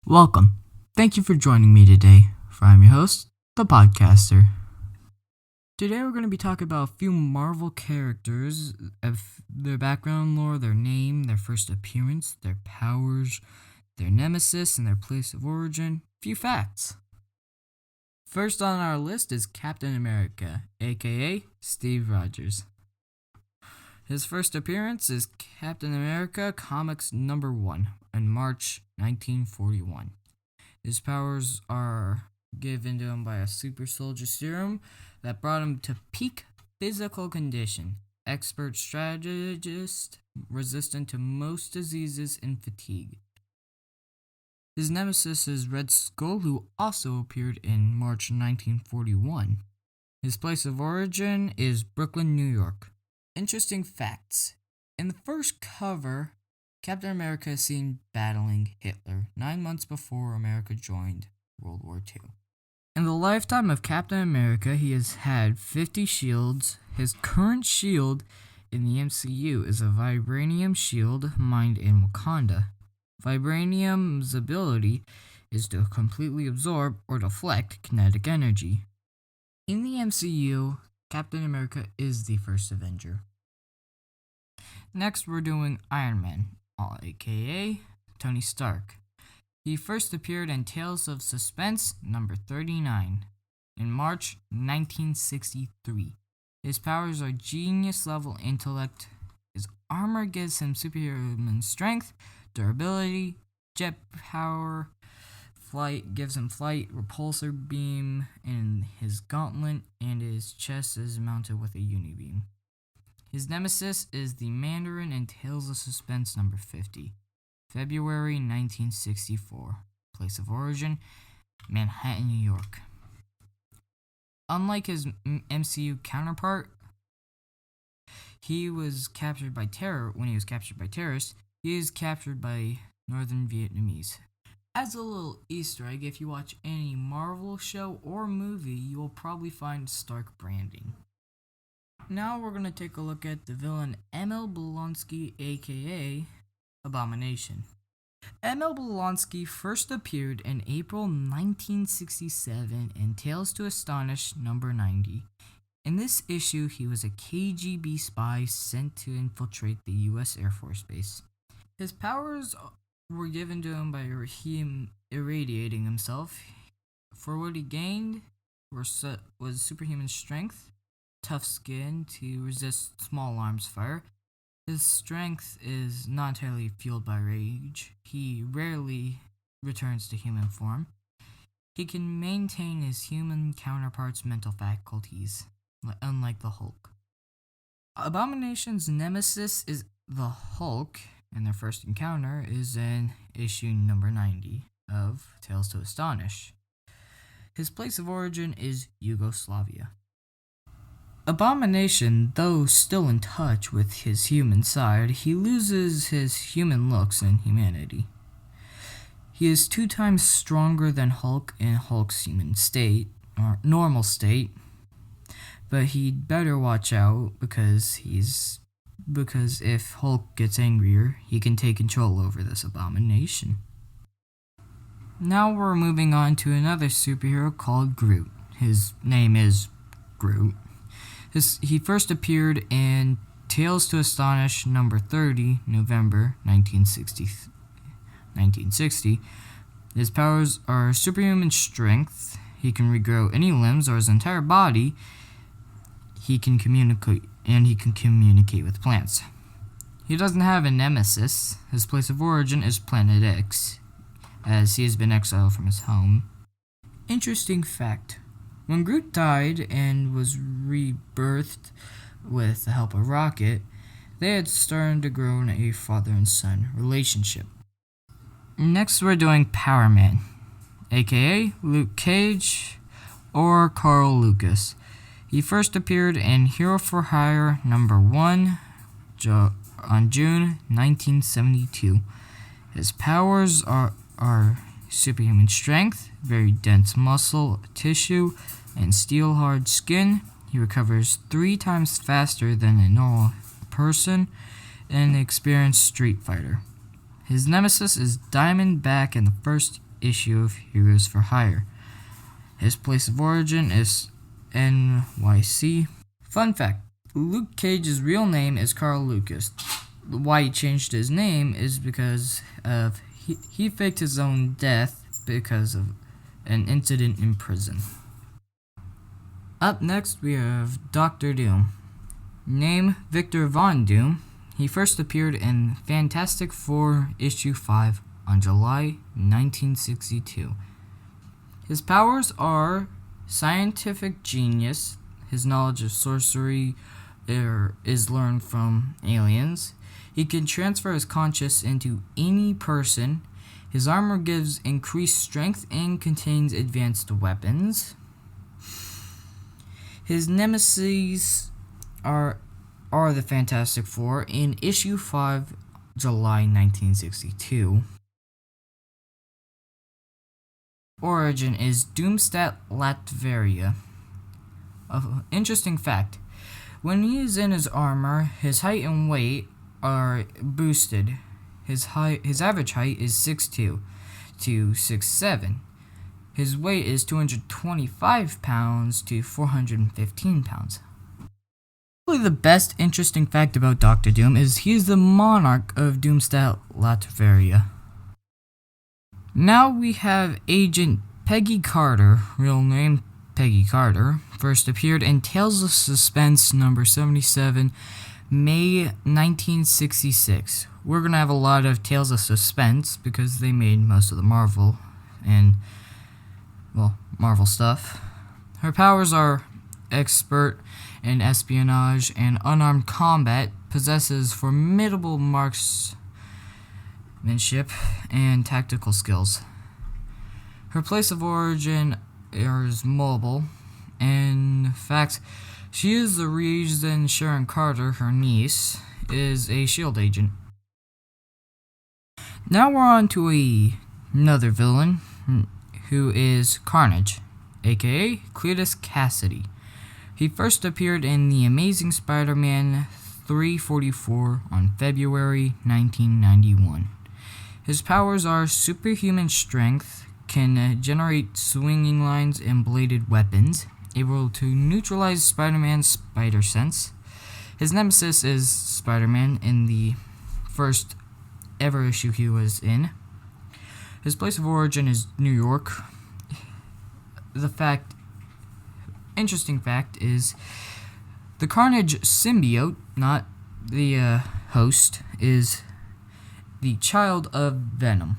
Welcome. Thank you for joining me today, for I'm your host, the podcaster. Today we're going to be talking about a few Marvel characters, their background lore, their name, their first appearance, their powers, their nemesis, and their place of origin. Few facts. First on our list is Captain America, aka Steve Rogers. His first appearance is Captain America Comics number 1 in March 1941. His powers are given to him by a super soldier serum that brought him to peak physical condition, expert strategist, resistant to most diseases and fatigue. His nemesis is Red Skull, who also appeared in March 1941. His place of origin is Brooklyn, New York. Interesting facts. In the first cover, Captain America is seen battling Hitler 9 months before America joined World War II. In the lifetime of Captain America, he has had 50 shields. His current shield in the MCU is a vibranium shield mined in Wakanda. Vibranium's ability is to completely absorb or deflect kinetic energy. In the MCU, Captain America is the first Avenger. Next, we're doing Iron Man, aka Tony Stark. He first appeared in Tales of Suspense number 39 in March 1963. His powers are genius-level intellect. His armor gives him superhuman strength, durability, jet power. Flight gives him flight, repulsor beam, and his gauntlet and his chest is mounted with a unibeam. His nemesis is the Mandarin in Tales of Suspense number 50, February 1964. Place of origin, Manhattan, New York. Unlike his MCU counterpart, he was captured by terrorists, he is captured by Northern Vietnamese. As a little Easter egg, if you watch any Marvel show or movie, you will probably find Stark branding. Now we're going to take a look at the villain M.L. Blonsky, aka Abomination. M.L. Blonsky first appeared in April 1967 in Tales to Astonish number 90. In this issue, he was a KGB spy sent to infiltrate the U.S. Air Force Base. His powers were given to him by him irradiating himself. For what he gained was superhuman strength, tough skin to resist small arms fire. His strength is not entirely fueled by rage. He rarely returns to human form. He can maintain his human counterpart's mental faculties, unlike the Hulk. Abomination's nemesis is the Hulk, and their first encounter is in issue number 90 of Tales to Astonish. His place of origin is Yugoslavia. Abomination, though still in touch with his human side, he loses his human looks and humanity. He is 2 times stronger than Hulk in Hulk's human state, or normal state, but he'd better watch out because if Hulk gets angrier, he can take control over this Abomination. Now we're moving on to another superhero called Groot. His name is Groot. He first appeared in Tales to Astonish number 30, November 1960. His powers are superhuman strength. He can regrow any limbs or his entire body. He can communicate with plants. He doesn't have a nemesis. His place of origin is Planet X, as he has been exiled from his home. Interesting fact. When Groot died and was rebirthed with the help of Rocket, they had started to grow a father and son relationship. Next we're doing Power Man, aka Luke Cage or Carl Lucas. He first appeared in Hero for Hire #1 on June 1972. His powers are superhuman strength, very dense muscle tissue, and steel-hard skin. He recovers 3 times faster than a normal person, and an experienced street fighter. His nemesis is Diamondback in the first issue of Heroes for Hire. His place of origin is NYC. Fun fact, Luke Cage's real name is Carl Lucas. Why he changed his name is because he faked his own death because of an incident in prison. Up next we have Dr. Doom. Name Victor Von Doom. He first appeared in Fantastic Four issue 5 on July 1962. His powers are scientific genius. His knowledge of sorcery is learned from aliens. He can transfer his conscience into any person. His armor gives increased strength and contains advanced weapons. His nemesis are the Fantastic Four in issue 5, July 1962. Origin is Doomstadt, Latveria. Interesting fact, when he is in his armor, his height and weight are boosted. His average height is 6'2" to 6'7". His weight is 225 pounds to 415 pounds. Probably the best interesting fact about Dr. Doom is he is the monarch of Doomstadt, Latveria. Now we have Agent Peggy Carter, real name Peggy Carter, first appeared in Tales of Suspense number 77, May 1966. We're going to have a lot of Tales of Suspense because they made most of the Marvel stuff. Her powers are expert in espionage and unarmed combat, possesses formidable marksmanship and tactical skills. Her place of origin is mobile. In fact, she is the reason Sharon Carter, her niece, is a SHIELD agent. Now we're on to another villain, who is Carnage, aka Cletus Cassidy. He first appeared in The Amazing Spider-Man 344 on February 1991. His powers are superhuman strength, can generate swinging lines and bladed weapons, able to neutralize Spider-Man's spider sense. His nemesis is Spider-Man in the first ever issue he was in. His place of origin is New York. Interesting fact is the Carnage symbiote, not the host, is the child of Venom.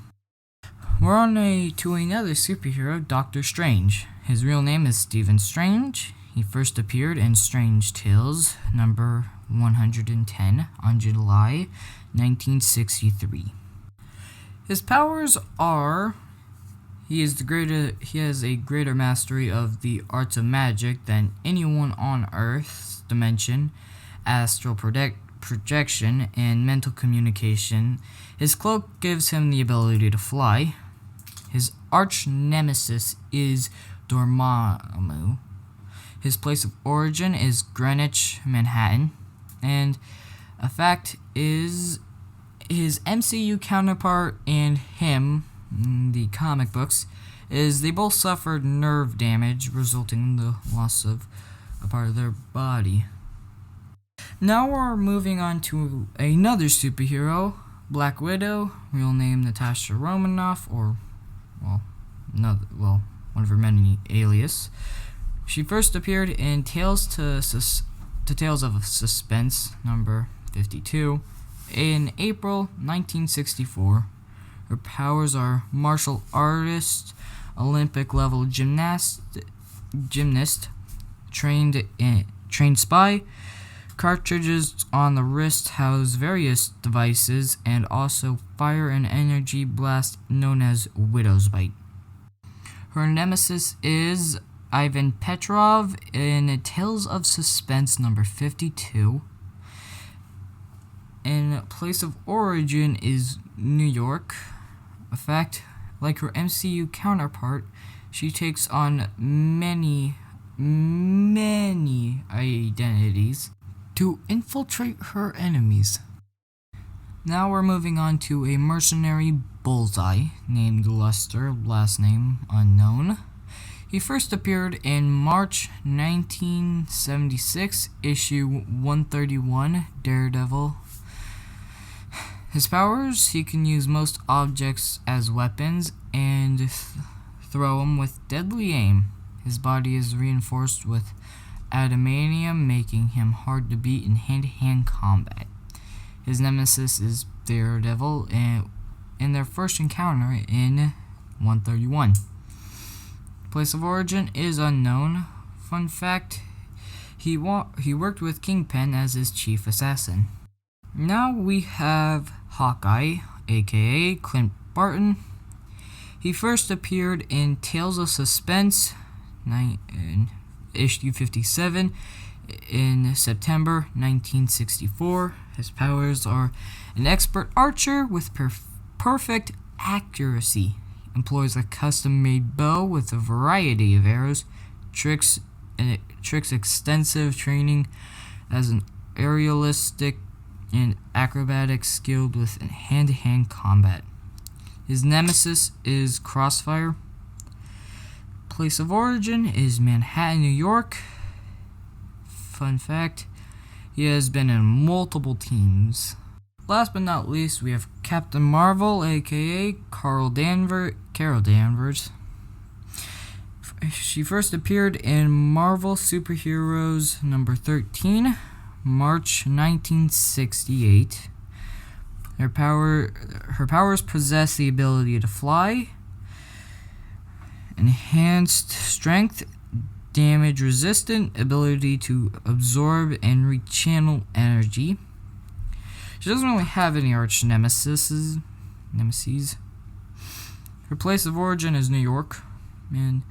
We're on to another superhero, Doctor Strange. His real name is Stephen Strange. He first appeared in Strange Tales number 110 on July 1963. His powers are he has a greater mastery of the arts of magic than anyone on Earth's dimension, astral projection, and mental communication. His cloak gives him the ability to fly. His arch nemesis is Dormammu. His place of origin is Greenwich, Manhattan. And a fact is his MCU counterpart and him, the comic books, is they both suffered nerve damage resulting in the loss of a part of their body. Now we're moving on to another superhero, Black Widow, real name Natasha Romanoff, or one of her many alias. She first appeared in Tales of Suspense number 52 in April 1964. Her powers are martial artist, Olympic level gymnast, trained spy. Cartridges on the wrist house various devices and also fire an energy blast known as Widow's Bite. Her nemesis is Ivan Petrov in Tales of Suspense number 52. And place of origin is New York. In fact, like her MCU counterpart, she takes on many identities to infiltrate her enemies. Now we're moving on to a mercenary Bullseye named Luster, last name unknown. He first appeared in March 1976, issue 131, Daredevil. His powers: he can use most objects as weapons and throw them with deadly aim. His body is reinforced with adamantium, making him hard to beat in hand-to-hand combat. His nemesis is Daredevil in their first encounter in 131. Place of origin is unknown. Fun fact, he worked with Kingpin as his chief assassin. Now we have Hawkeye, aka Clint Barton. He first appeared in Tales of Suspense, in issue 57, in September 1964. His powers are an expert archer with perfect accuracy. Employs a custom-made bow with a variety of arrows. Tricks extensive training as an aerialistic and acrobatic skilled with hand-to-hand combat. His nemesis is Crossfire. Place of origin is Manhattan, New York. Fun fact, he has been in multiple teams. Last but not least, we have Captain Marvel, aka Carol Danvers. She first appeared in Marvel Superheroes number 13, March 1968. Her powers possess the ability to fly, enhanced strength, damage resistant, ability to absorb and rechannel energy. She doesn't really have any arch nemesis. Her place of origin is New York. And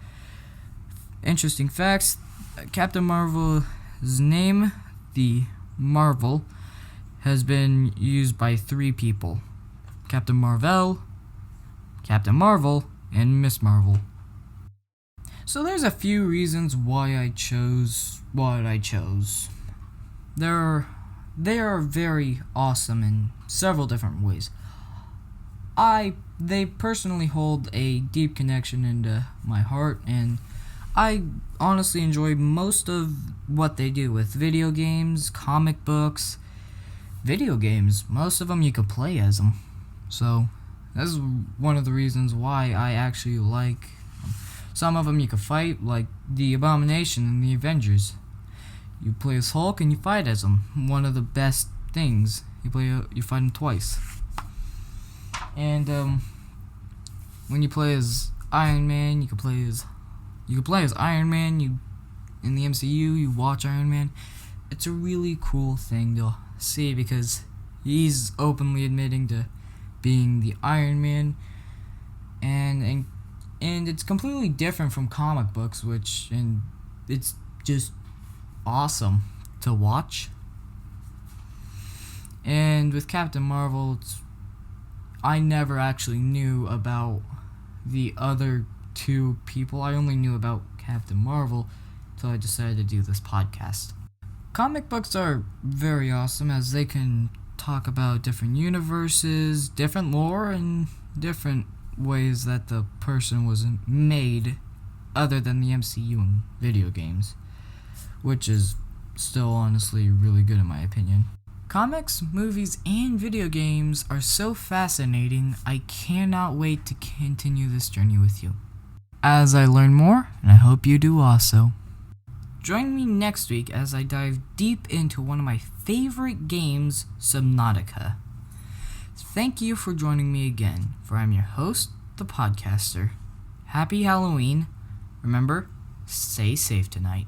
interesting facts, Captain Marvel's name, the Marvel, has been used by 3 people: Captain Marvel, and Miss Marvel. So there's a few reasons why I chose what I chose. They are very awesome in several different ways. They personally hold a deep connection into my heart, and I honestly enjoy most of what they do with video games, comic books. Video games, most of them you could play as them. So that's one of the reasons why I actually like them. Some of them you could fight, like the Abomination and the Avengers. You play as Hulk and you fight as him. One of the best things. You fight him twice. And when you play as Iron Man, you can play as Iron Man. In the MCU, you watch Iron Man. It's a really cool thing to see because he's openly admitting to being the Iron Man, and it's completely different from comic books, and it's just awesome to watch. And with Captain Marvel, I never actually knew about the other 2 people. I only knew about Captain Marvel until I decided to do this podcast. Comic books are very awesome as they can talk about different universes, different lore, and different ways that the person was made other than the MCU and video games, which is still honestly really good in my opinion. Comics, movies, and video games are so fascinating, I cannot wait to continue this journey with you as I learn more, and I hope you do also. Join me next week as I dive deep into one of my favorite games, Subnautica. Thank you for joining me again, for I'm your host, the podcaster. Happy Halloween. Remember, stay safe tonight.